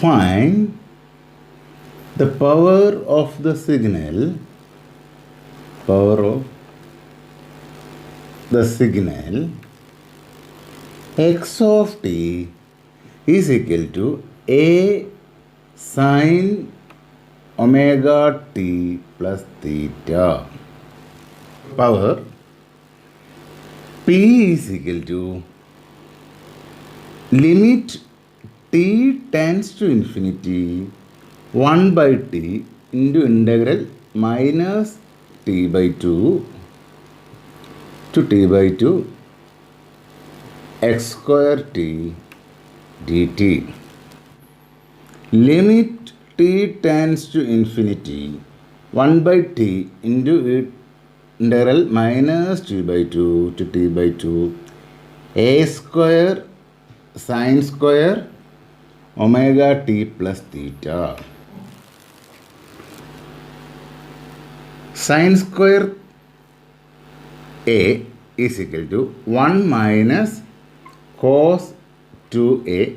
find the power of the signal x of t is equal to a sine omega t plus theta. Power P is equal to limit t tends to infinity 1 by t into integral minus t by 2 to t by 2 x square t dt. Limit t tends to infinity 1 by t into integral minus t by 2 to t by 2 a square sine square omega t plus theta. Sine square a is equal to 1 minus cos 2a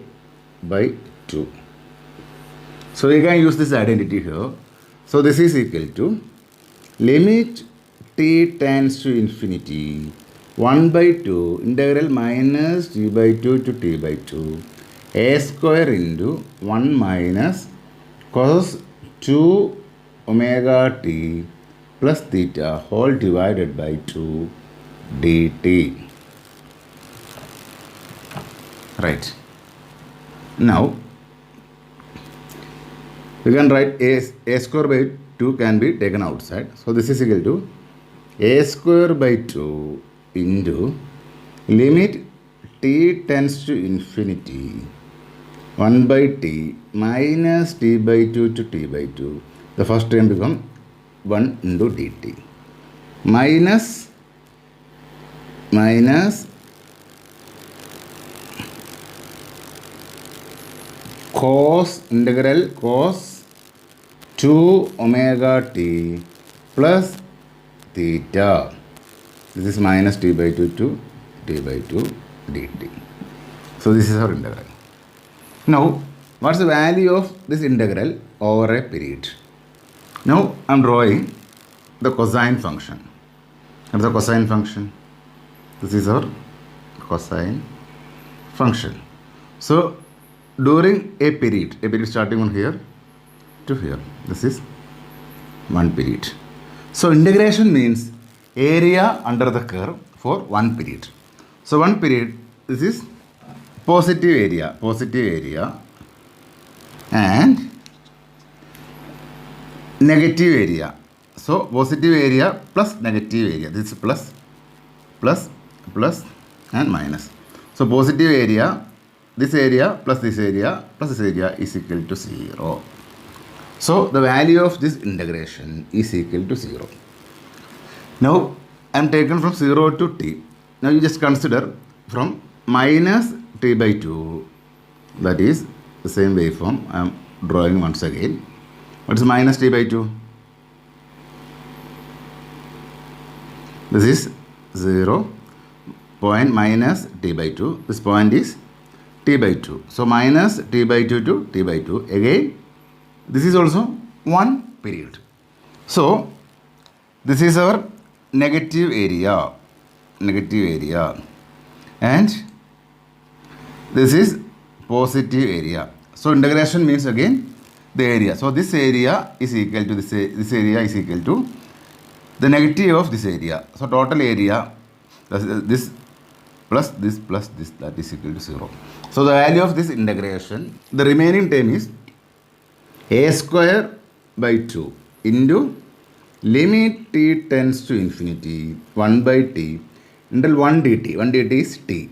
by 2. So you can use this identity here. So this is equal to limit t tends to infinity 1 by 2 integral minus t by 2 to t by 2 a square into 1 minus cos 2 omega t plus theta whole divided by 2 dt. Right. Now, we can write a square by 2 can be taken outside. So, this is equal to a square by 2 into limit t tends to infinity 1 by t minus t by 2 to t by 2. The first term becomes 1 into dt minus integral cos 2 omega t plus theta. This is minus t by 2 to t by 2 dt. So this is our integral. Now, what's the value of this integral over a period? Now, I am drawing the cosine function. What is the cosine function? This is our cosine function. So, during a period starting from here to here, this is one period. So, integration means area under the curve for one period. So, one period, this is positive area and negative area. So, positive area plus negative area. This is plus and minus. So, positive area, this area plus this area is equal to 0. So, the value of this integration is equal to 0. Now, I am taken from 0 to t. Now, you just consider from minus t by 2. That is the same waveform I am drawing once again. What is minus t by 2? This is 0 point minus t by 2. This point is t by 2. So, minus t by 2 to t by 2. Again, this is also one period. So, this is our negative area. And this is positive area. So, integration means again the area. So, this area is equal to this area is equal to the negative of this area. So, total area, this plus this, that is equal to 0. So, the value of this integration, the remaining term is a square by 2 into limit t tends to infinity 1 by t until 1 dt. 1 dt is t.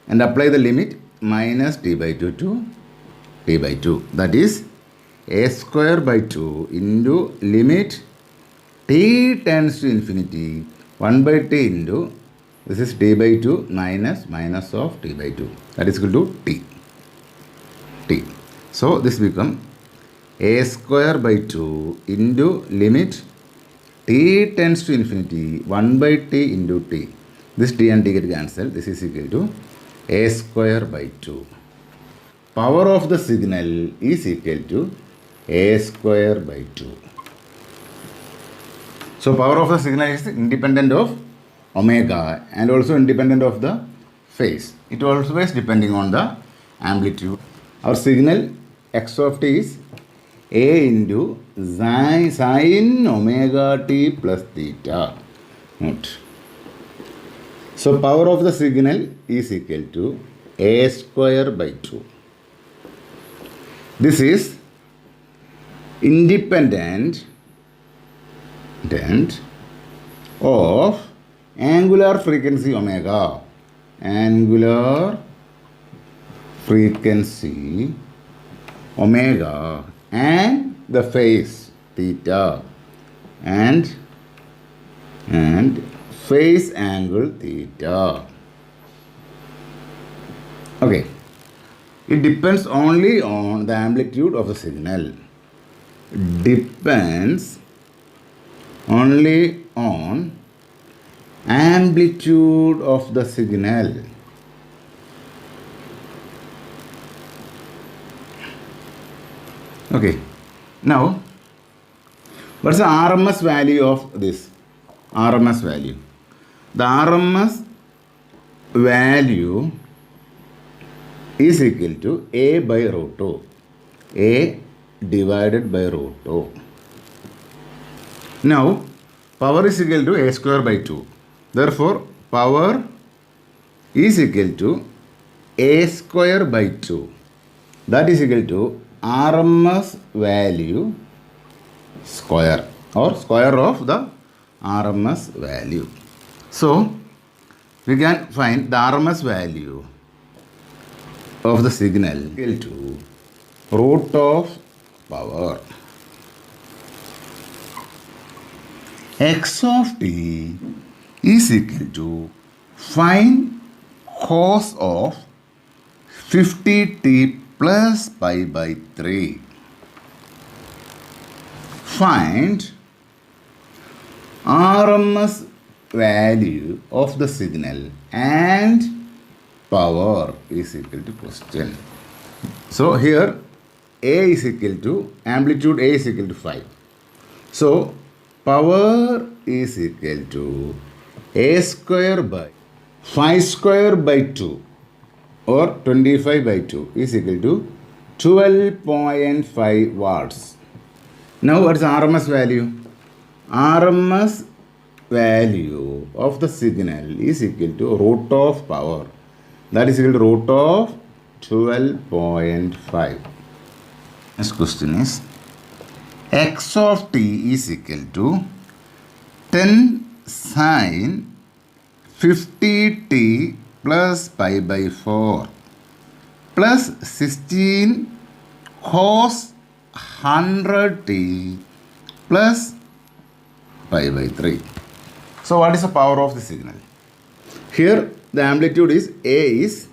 And apply the limit minus t by 2 to t by 2. That is a square by 2 into limit t tends to infinity 1 by t into this is t by 2 minus of t by 2. That is equal to t. So, this becomes a square by 2 into limit t tends to infinity 1 by t into t. This t and t get cancelled. This is equal to a square by 2. power of the signal is equal to A square by 2. So power of the signal is independent of omega and also independent of the phase. It always depending on the amplitude. Our signal x of t is A into sin omega t plus theta. Note. So power of the signal is equal to A square by 2. This is independent of angular frequency omega. Angular frequency omega and the phase theta and phase angle theta. Okay, it depends only on the amplitude of the signal. Depends only on amplitude of the signal. Okay, now what's the RMS value of this? RMS value. The RMS value is equal to A by root 2. A divided by root 2. Now, power is equal to A square by 2. Therefore, power is equal to A square by 2. That is equal to RMS value square or square of the RMS value. So, we can find the RMS value of the signal equal to root of power. X of t is equal to find cos of 50t plus pi by 3. Find RMS value of the signal and power is equal to question. So here A is equal to, amplitude A is equal to 5. So power is equal to A square by 5 square by 2 or 25 by 2 is equal to 12.5 watts. Now what is RMS value? RMS value of the signal is equal to root of power. That is equal to root of 12.5. Next question is x of t is equal to 10 sin 50t plus pi by 4 plus 16 cos 100t plus pi by 3. So what is the power of the signal? Here the amplitude is A is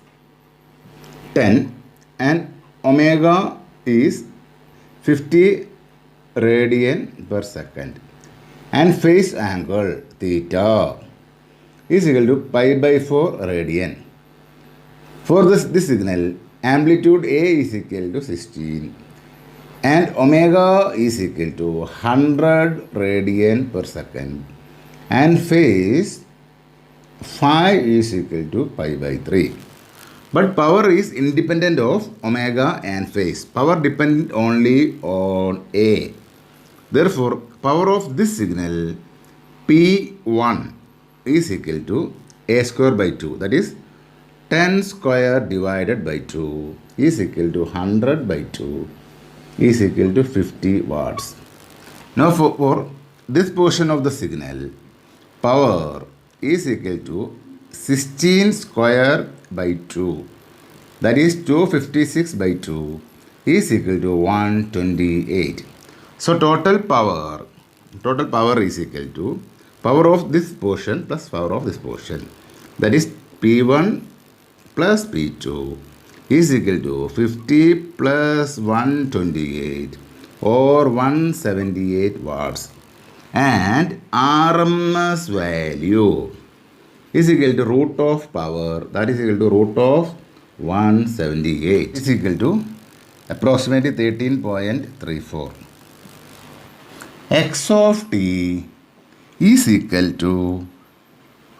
10 and omega is 50 radian per second and phase angle theta is equal to pi by 4 radian. For this signal, amplitude A is equal to 16 and omega is equal to 100 radian per second and phase phi is equal to pi by 3. But power is independent of omega and phase. Power depends only on A. Therefore, power of this signal P1 is equal to A square by 2. That is 10 square divided by 2 is equal to 100 by 2 is equal to 50 watts. Now for this portion of the signal, power is equal to 16 square by 2. That is 256 by 2 is equal to 128. So total power is equal to power of this portion plus power of this portion. That is P1 plus P2 is equal to 50 plus 128 or 178 watts. And RMS value is equal to root of power, that is equal to root of 178 is equal to approximately 13.34. X of t is equal to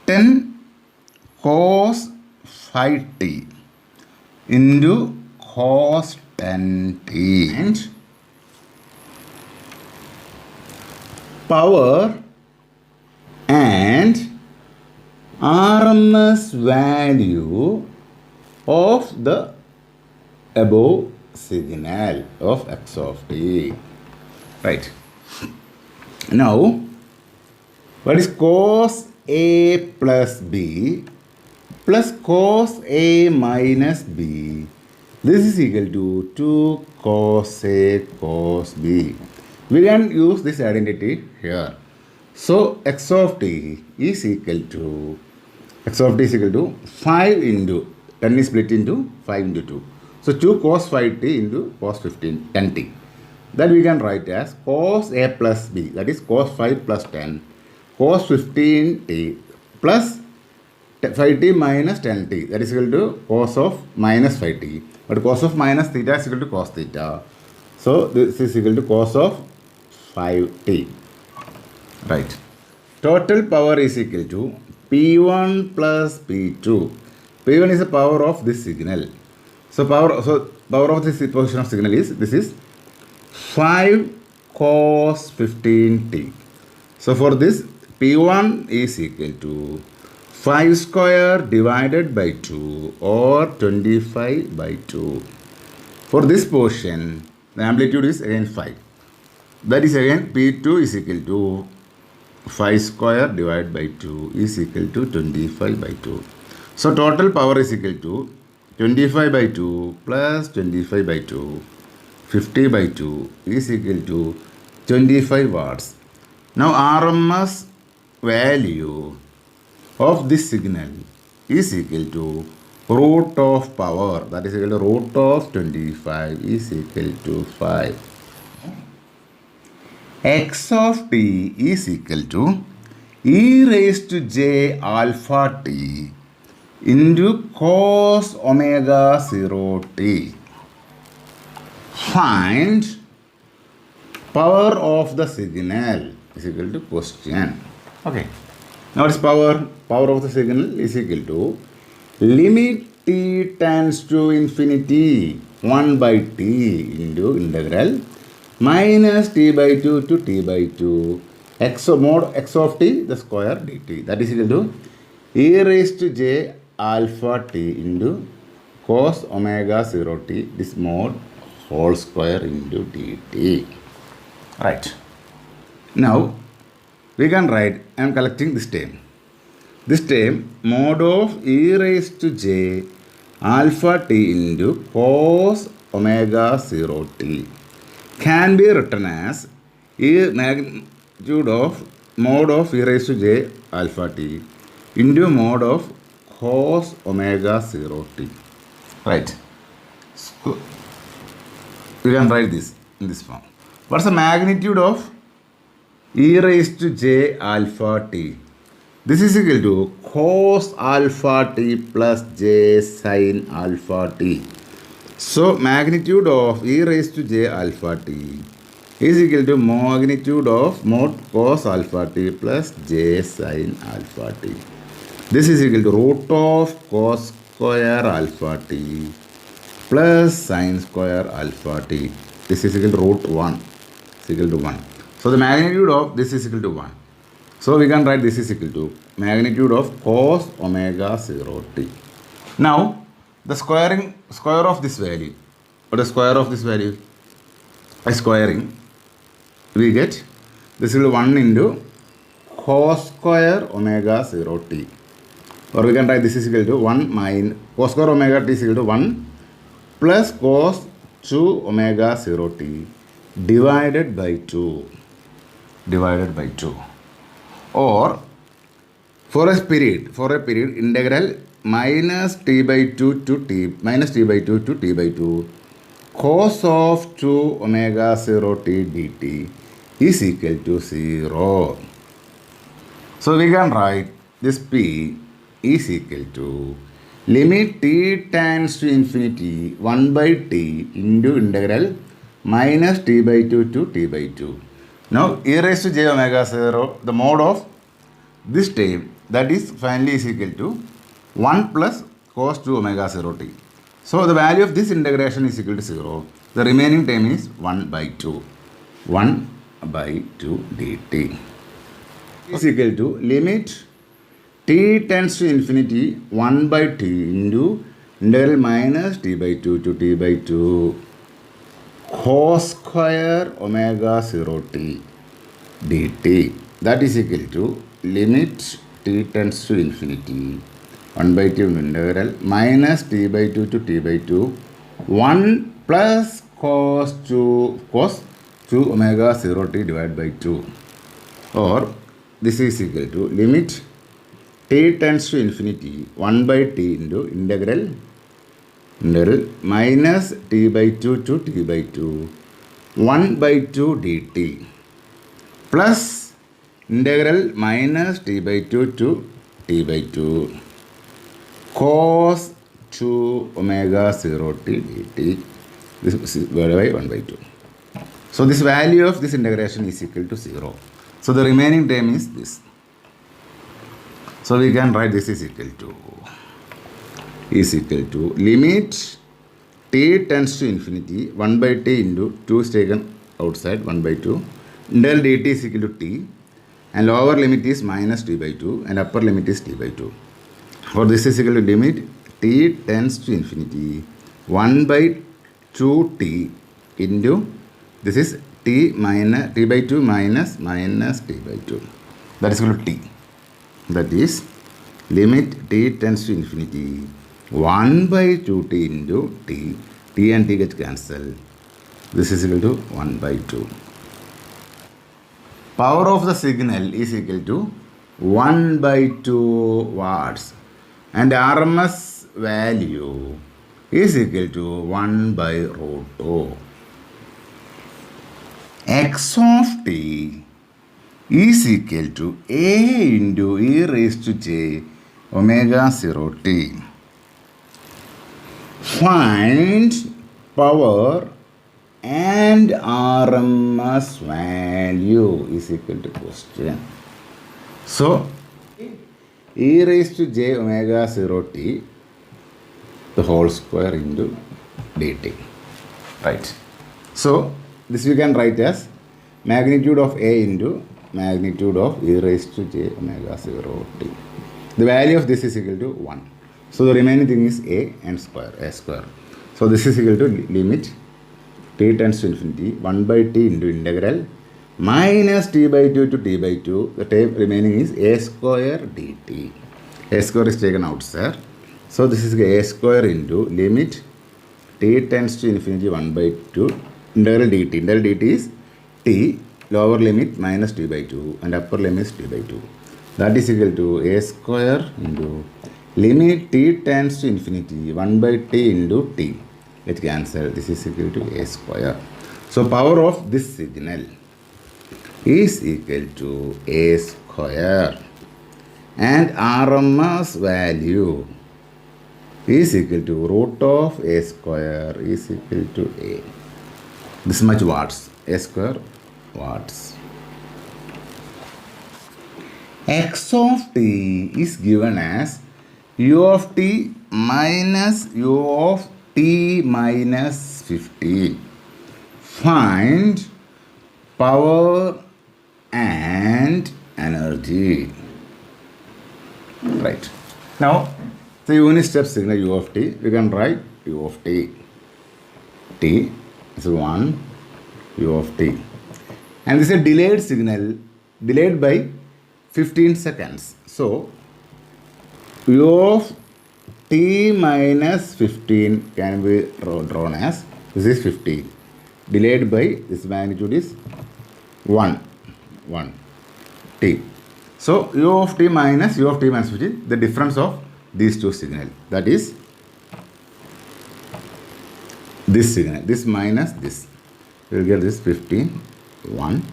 10 cos 5t into cos 10t, and power and RMS value of the above signal of x of t. Right. Now, what is cos A plus B plus cos A minus B? This is equal to 2 cos A cos B. We can use this identity here. So, x of t is equal to 5 into 10 is split into 5 into 2. So, 2 cos 5t into cos 10t. That we can write as cos A plus B, that is cos 5 plus 10 cos 15t plus 5t minus 10t, that is equal to cos of minus 5t. But cos of minus theta is equal to cos theta. So, this is equal to cos of 5t. Right. Total power is equal to P1 plus P2. P1 is the power of this signal. So, power of this position of signal is, this is 5 cos 15t. So, for this P1 is equal to 5 square divided by 2 or 25 by 2. For this portion, the amplitude is again 5. That is again P2 is equal to 5 square divided by 2 is equal to 25 by 2. So, total power is equal to 25 by 2 plus 25 by 2. 50 by 2 is equal to 25 watts. Now, RMS value of this signal is equal to root of power, that is equal to root of 25 is equal to 5. X of t is equal to e raised to j alpha t into cos omega 0 t. Find power of the signal is equal to question. Okay. Now what is power? Power of the signal is equal to limit t tends to infinity 1 by t into integral minus t by 2 to t by 2 x mod x of t the square dt, that is equal to e raised to j alpha t into cos omega 0 t this mod whole square into dt. Right. Now we can write, I am collecting this term. This term mod of e raised to j alpha t into cos omega 0 t can be written as e magnitude of mod of e raised to j alpha t into mod of cos omega 0 t. Right. So, we can write this in this form. What's the magnitude of e raised to j alpha t? This is equal to cos alpha t plus j sin alpha t. So, magnitude of e raised to j alpha t is equal to magnitude of mod cos alpha t plus j sin alpha t. This is equal to root of cos square alpha t plus sin square alpha t. This is equal to root 1. Is equal to 1. So, the magnitude of this is equal to 1. So, we can write this is equal to magnitude of cos omega 0 t. Now, the square of this value. What is square of this value? By squaring, we get this is 1 into cos square omega 0 t. Or we can write this is equal to 1 minus cos square omega t is equal to 1 plus cos 2 omega 0 t divided by 2. Divided by 2. Or for a period integral minus t by 2 to t minus t by 2 to t by 2 cos of 2 omega 0 t dt is equal to 0. So we can write this p is equal to limit t tends to infinity 1 by t into integral minus t by 2 to t by 2. Now e raised to j omega 0, the mode of this term, that is finally is equal to 1 plus cos 2 omega 0 t. So the value of this integration is equal to 0. The remaining term is 1 by 2. 1 by 2 dt is equal to limit t tends to infinity 1 by t into integral minus t by 2 to t by 2 cos square omega 0 t dt. That is equal to limit t tends to infinity 1 by 2 integral minus t by 2 to t by 2 1 plus cos 2 omega 0 t divided by 2, or this is equal to limit t tends to infinity 1 by t into integral minus t by 2 to t by 2 1 by 2 dt plus integral minus t by 2 to t by 2 cos 2 omega 0 t dt. This is divided by 1 by 2. So this value of this integration is equal to 0. So the remaining term is this. So we can write this is equal to limit t tends to infinity 1 by t into 2 is taken outside 1 by 2 integral dt is equal to t, and lower limit is minus t by 2 and upper limit is t by 2. For this is equal to limit t tends to infinity 1 by 2t into this is t minus t by 2 minus t by 2, that is equal to t. That is limit t tends to infinity 1 by 2t into t and t get cancelled. This is equal to 1 by 2. Power of the signal is equal to 1 by 2 watts and RMS value is equal to 1 by root 2. X of t is equal to a into e raised to j omega 0 t. Find power and RMS value is equal to question. So e raised to j omega 0 t the whole square into dt. Right. So this we can write as magnitude of a into magnitude of e raised to j omega 0 t. The value of this is equal to 1. So the remaining thing is a and square, a square. So this is equal to limit t tends to infinity 1 by t into integral minus t by 2 to t by 2. The term remaining is a square dt. A square is taken outside. So this is a square into limit t tends to infinity 1 by 2 integral dt. Integral dt is t, lower limit minus t by 2 and upper limit is t by 2. That is equal to a square into limit t tends to infinity 1 by t into t. Let's cancel. This is equal to a square. So power of this signal is equal to a square and RMS value is equal to root of a square is equal to a. This much watts. A square watts. X of t is given as u of t minus u of t minus 15. Find power and energy. Right. Now the unit step signal u of t, we can write u of t. T is 1 u of t. And this is a delayed signal, delayed by 15 seconds. So u of t minus 15 can be drawn as this is 15. Delayed by this magnitude is 1 t. So u of t minus 15, the difference of these two signal, that is this signal, this minus this, we will get this 15 1.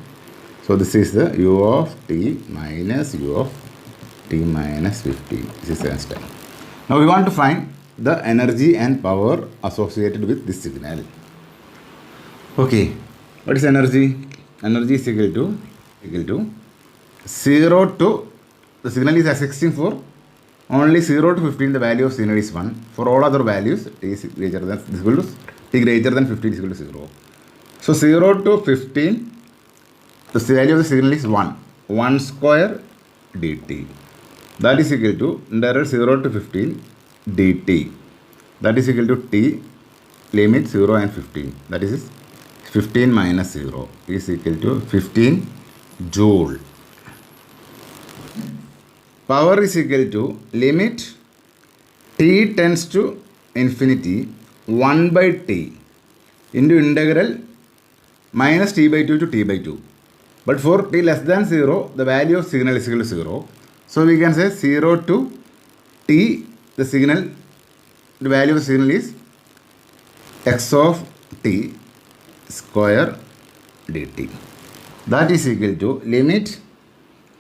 So this is the u of t minus u of t minus 15. This is the time. Now we want to find the energy and power associated with this signal. Okay, what is energy? Energy is equal to 0 to, the signal is existing for only 0 to 15, the value of signal is 1. For all other values, t is greater than, this equal to, t greater than 15 is equal to 0. So 0 to 15, the value of the signal is 1. 1 square dt. That is equal to integral 0 to 15 dt. That is equal to t limit 0 and 15. That is 15 minus 0 is equal to 15 joule. Power is equal to limit t tends to infinity 1 by t into integral minus t by 2 to t by 2. But for t less than 0, the value of signal is equal to 0. So we can say 0 to t, the signal, the value of the signal is x of t square dt. That is equal to limit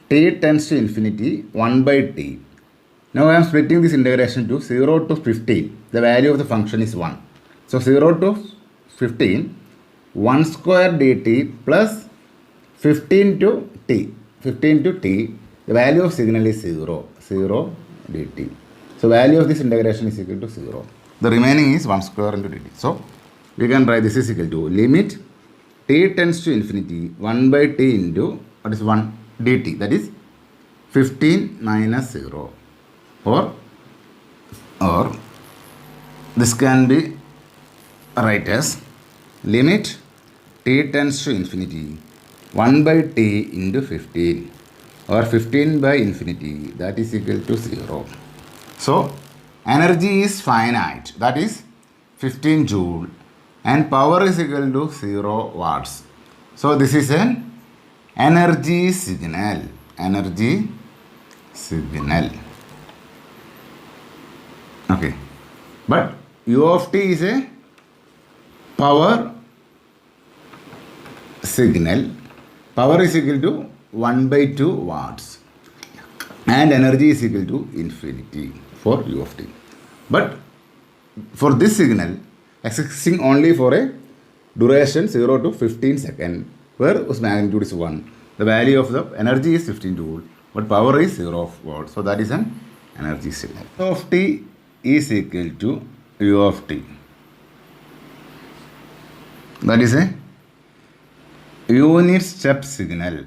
t tends to infinity 1 by t. Now I am splitting this integration to 0 to 15. The value of the function is 1. So 0 to 15, 1 square dt plus 15 to t. 15 to t, the value of signal is 0. 0 dt. So value of this integration is equal to 0. The remaining is 1 square into dt. So we can write this is equal to limit t tends to infinity 1 by t into, what is 1 dt, that is 15 minus 0. Or this can be write as limit t tends to infinity 1 by t into 15, or 15 by infinity, that is equal to 0. So energy is finite, that is 15 joule, and power is equal to 0 watts. So this is an energy signal. Energy signal. Okay. But u of t is a power signal. Power is equal to 1 by 2 watts. And energy is equal to infinity for u of t. But for this signal, existing only for a duration 0 to 15 seconds, where whose magnitude is 1. The value of the energy is 15 joule, but power is 0 watt. So that is an energy signal. U of t is equal to u of t. That is a unit step signal.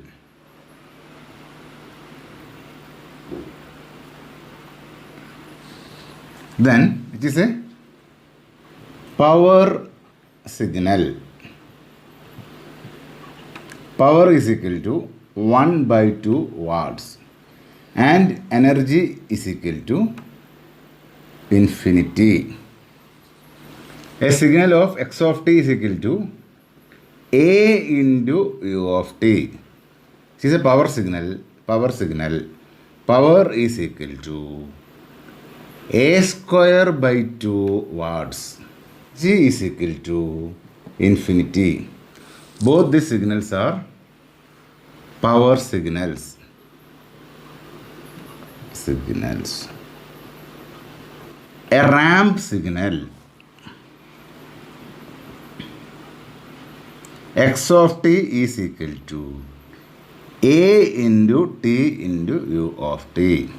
Then it is a power signal. Power is equal to 1 by 2 watts, and energy is equal to infinity. A signal of x of t is equal to a into u of t. This is a power signal. Power is equal to a square by 2 watts. G is equal to infinity. Both these signals are power signals. A ramp signal. X of t is equal to a into t into u of t.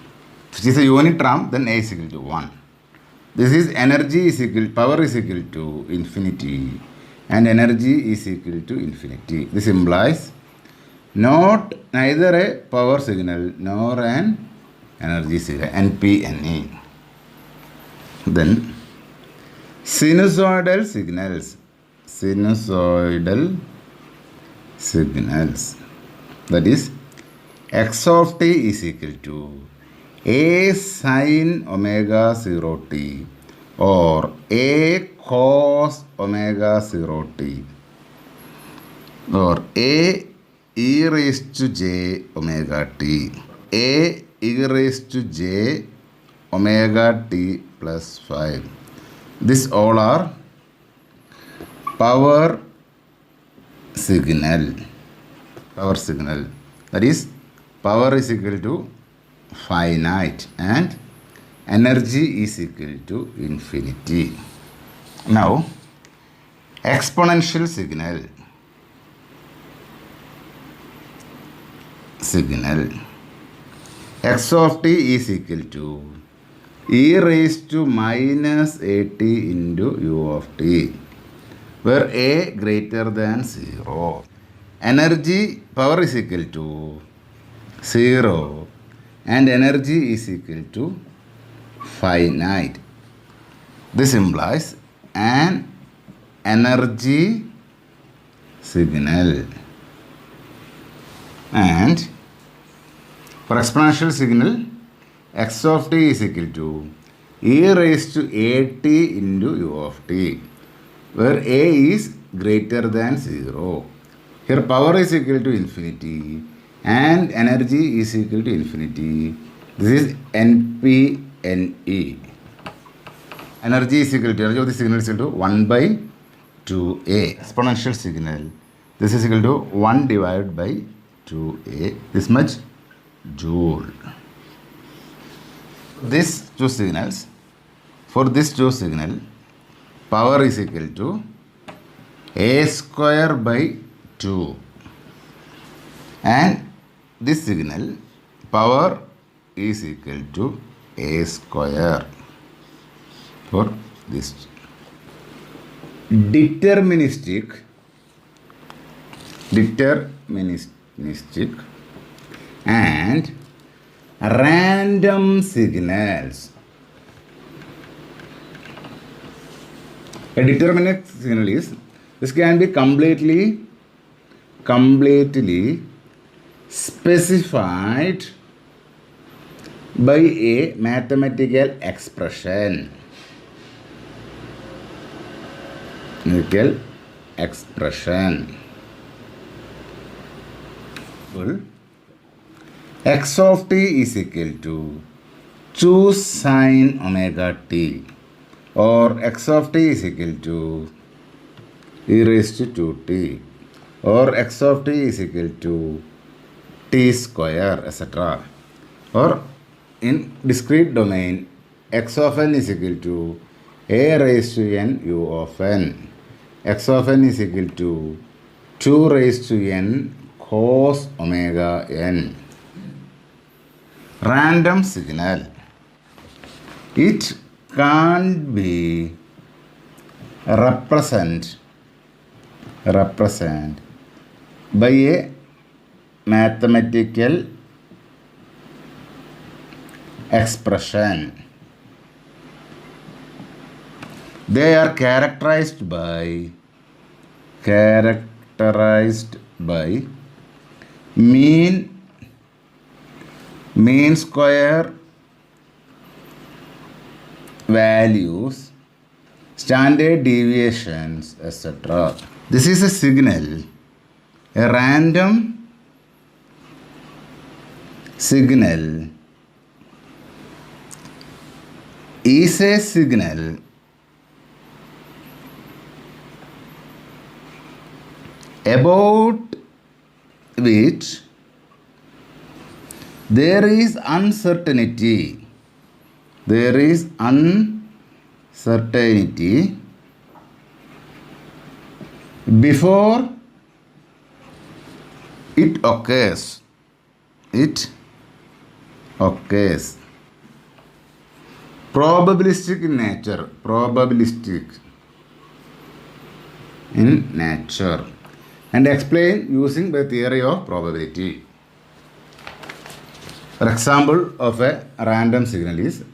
This is a unit ramp, then a is equal to 1. This is energy is equal, power is equal to infinity, and energy is equal to infinity. This implies neither a power signal nor an energy signal, NPNE. Then sinusoidal signals. That is, x of t is equal to a sin omega 0 t or a cos omega 0 t or a e raised to j omega t, a e raised to j omega t plus 5. This all are power signal. That is, power is equal to finite and energy is equal to infinity. Now, exponential signal. X of t is equal to e raised to minus at into u of t, where a greater than 0. Energy, power is equal to 0 and energy is equal to finite. This implies an energy signal. And for exponential signal, x of t is equal to e raised to at into u of t, where a is greater than 0. Here power is equal to infinity and energy is equal to infinity. This is NPNE. Energy is equal to, energy of the signal is equal to 1 by 2a. Exponential signal. This is equal to 1 divided by 2a. This much joule. These two signals, for this two signal, power is equal to a square by 2. And this signal, power is equal to a square for this. Deterministic and random signals. A determinate signal is, this can be completely specified by a mathematical expression. X of t is equal to 2 sine omega t, or x of t is equal to e raised to 2t, or x of t is equal to t square, etc. Or in discrete domain, x of n is equal to a raised to n u of n. X of n is equal to 2 raised to n cos omega n. Random signal. It can't be represented by a mathematical expression. They are characterized by mean square values, standard deviations, etc. This is a signal. A random signal is a signal about which there is uncertainty. Before it occurs. Probabilistic in nature. And explain using the theory of probability. For example of a random signal is,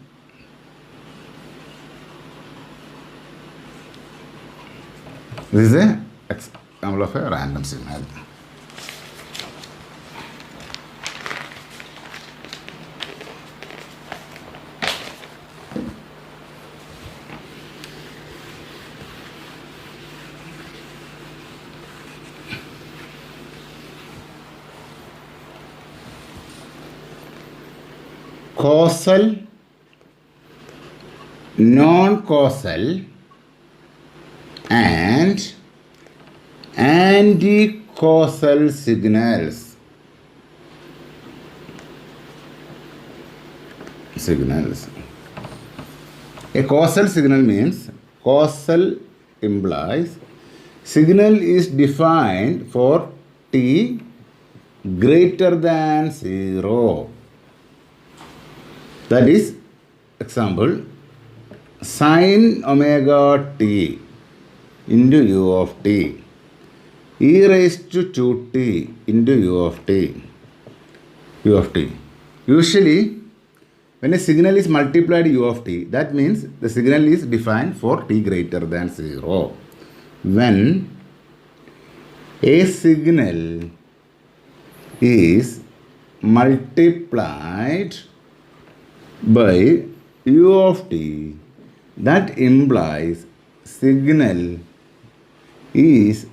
this is an example of a random signal. Causal, non-causal and anti-causal signals. A causal signal means causal implies signal is defined for t greater than 0. That is, example, sin omega t into u of t e raised to 2t into u of t. Usually, when a signal is multiplied u of t, that means the signal is defined for t greater than 0. When a signal is multiplied by u of t, that implies signal is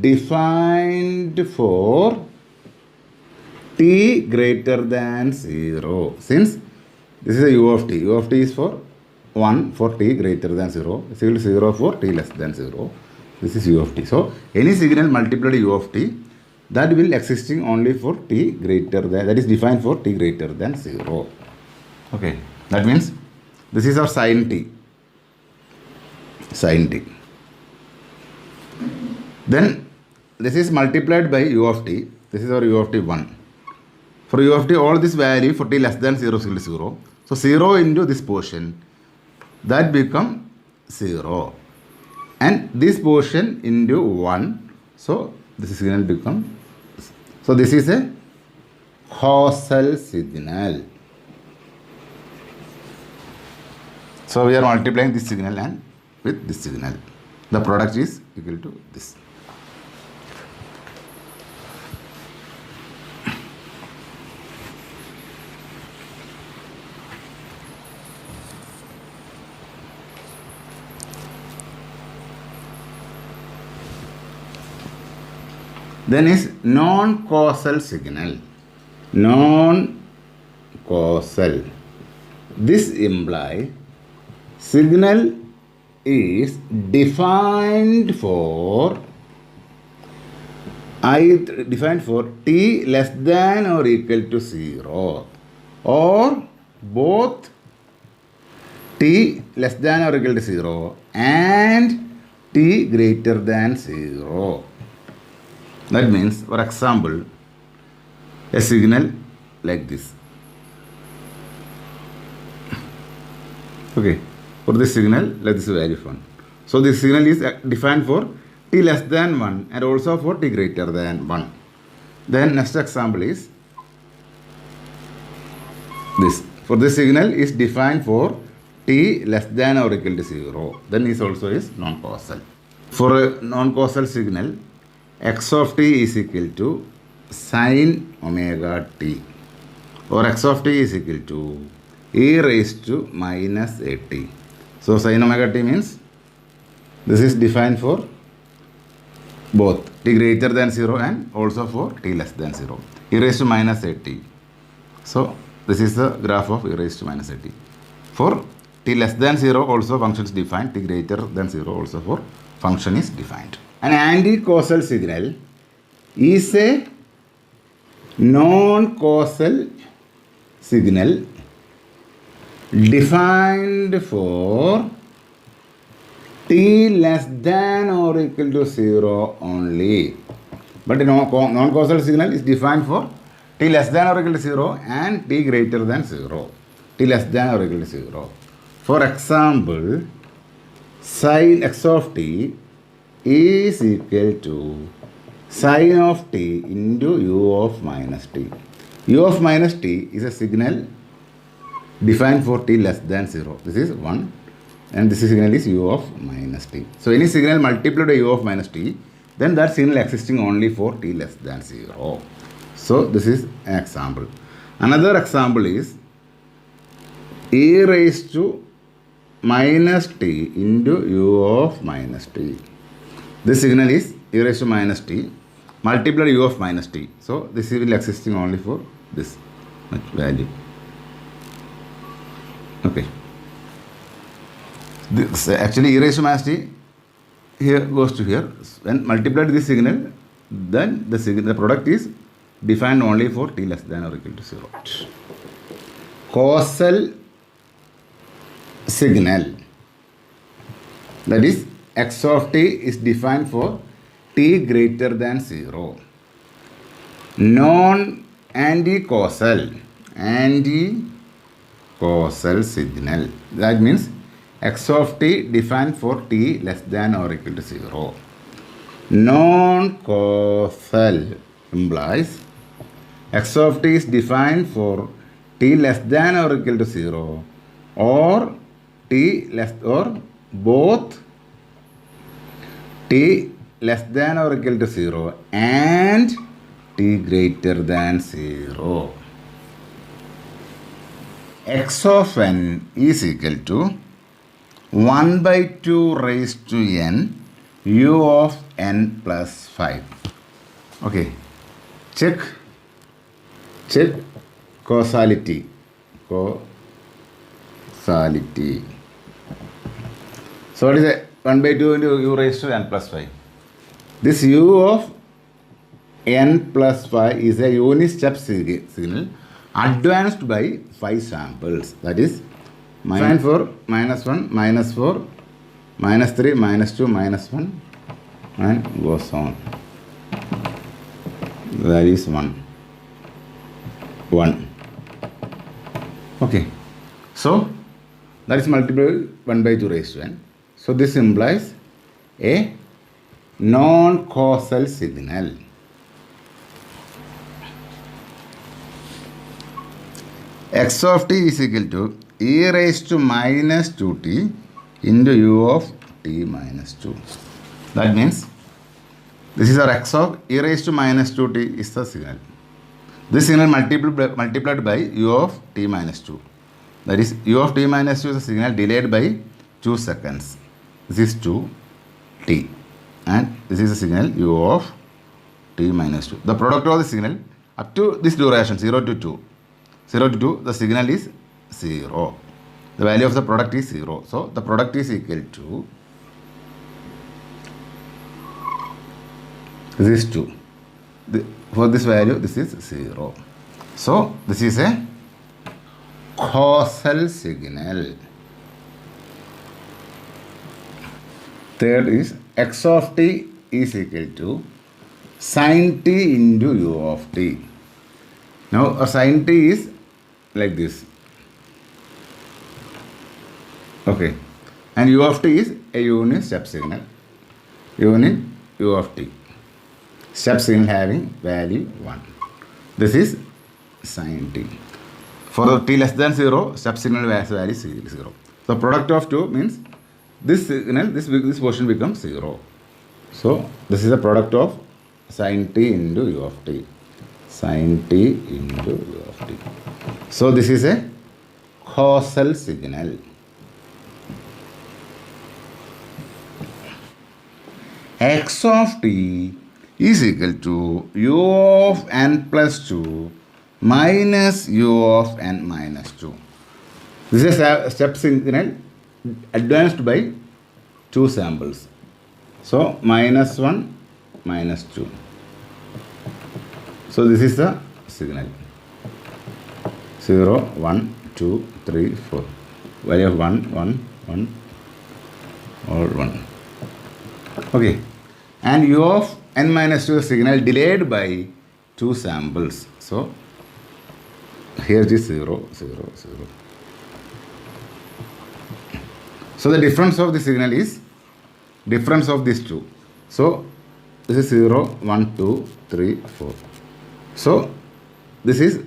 defined for t greater than 0. Since this is a u of t is for 1 for t greater than 0, is equal to 0 for t less than 0. This is u of t. So, any signal multiplied u of t, that will existing only for t greater than, that is defined for t greater than 0. Okay, that means this is our sin t. Then this is multiplied by u of t. This is our u of t 1. For u of t, all this value for t less than 0 is equal to 0. So 0 into this portion, that become 0. And this portion into 1. So this signal become. So this is a causal signal. So we are multiplying this signal and with this signal. The product is equal to this. Then is non-causal signal. Non-causal. This implies signal is defined for t less than or equal to 0 or both t less than or equal to 0 and t greater than 0. That means, for example, a signal like this. Okay, for this signal, let this value 1. So this signal is defined for t less than 1 and also for t greater than 1. Then next example is this. For this signal is defined for t less than or equal to 0. Then this also is non-causal. For a non-causal signal, x of t is equal to sin omega t, or x of t is equal to e raised to minus at. So sin omega t means this is defined for both t greater than 0 and also for t less than 0. E raised to minus at. So this is the graph of e raised to minus at. For t less than 0 also function is defined, t greater than 0 also for function is defined. An anti-causal signal is a non-causal signal defined for t less than or equal to 0 only. But a non-causal signal is defined for t less than or equal to 0 and t greater than 0. T less than or equal to 0. For example, sin x of t is equal to sin of t into u of minus t. U of minus t is a signal defined for t less than 0. This is 1 and this signal is u of minus t. So any signal multiplied by u of minus t, then that signal existing only for t less than 0. So this is an example. Another example is e raised to minus t into u of minus t. This signal is e raised to minus t multiplied u of minus t. So this will existing only for this value. Okay. This actually e raised to minus t here goes to here. When multiplied this signal, then the product is defined only for t less than or equal to 0. Causal signal. That is, x of t is defined for t greater than 0. Non-anticausal signal. That means x of t defined for t less than or equal to 0. Non-causal implies x of t is defined for t less than or equal to 0 or t less or both t less than or equal to 0 and t greater than 0. X of n is equal to 1 by 2 raised to n u of n plus 5. Okay, check causality. So what is it? 1 by 2 into u raised to n plus 5. This u of n plus 5 is a unit step signal advanced by 5 samples. That is minus 4, minus 1, minus 4, minus 3, minus 2, minus 1 and goes on. That is 1. Okay. So that is multiplied 1 by 2 raised to n. So this implies a non-causal signal. X of t is equal to e raised to minus 2t into u of t minus 2. That means this is our x of e raised to minus 2t is the signal. This signal multiplied by u of t minus 2. That is, u of t minus 2 is the signal delayed by 2 seconds. This is 2t. And this is the signal u of t minus 2. The product of the signal up to this duration 0 to 2. 0 to 2, the signal is 0. The value of the product is 0. So the product is equal to, this is 2. For this value, this is 0. So this is a causal signal. Third is x of t is equal to sin t into u of t. Now a sin t is like this. Okay. And u of t is a unit step signal. Unit u of t. Step signal having value 1. This is sin t. For t less than 0, step signal value is 0. So product of 2 means this signal, this portion becomes 0. So this is the product of sin t into u of t. Sin t into u of t. So this is a causal signal. X of t is equal to u of n plus 2 minus u of n minus 2. This is a step signal advanced by 2 samples. So minus 1, minus 2. So this is the signal. 0, 1, 2, 3, 4. Value of 1, 1, 1, or 1. Okay. And u of n minus 2 signal delayed by 2 samples. So here it is 0, 0, 0. So the difference of the signal is difference of these two. So this is 0, 1, 2, 3, 4. So this is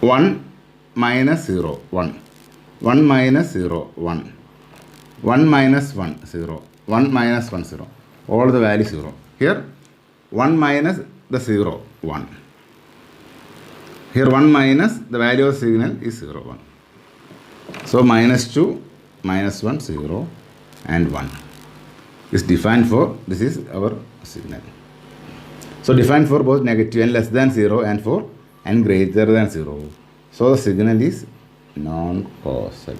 1 minus 0, 1. 1 minus 0, 1. 1 minus 1, 0. 1 minus 1, 0. All the value 0. Here 1 minus the 0, 1. Here 1 minus the value of signal is 0, 1. So minus 2, minus 1, 0 and 1 is defined for, this is our signal. So defined for both negative n less than 0 and for n greater than 0. So the signal is non-causal.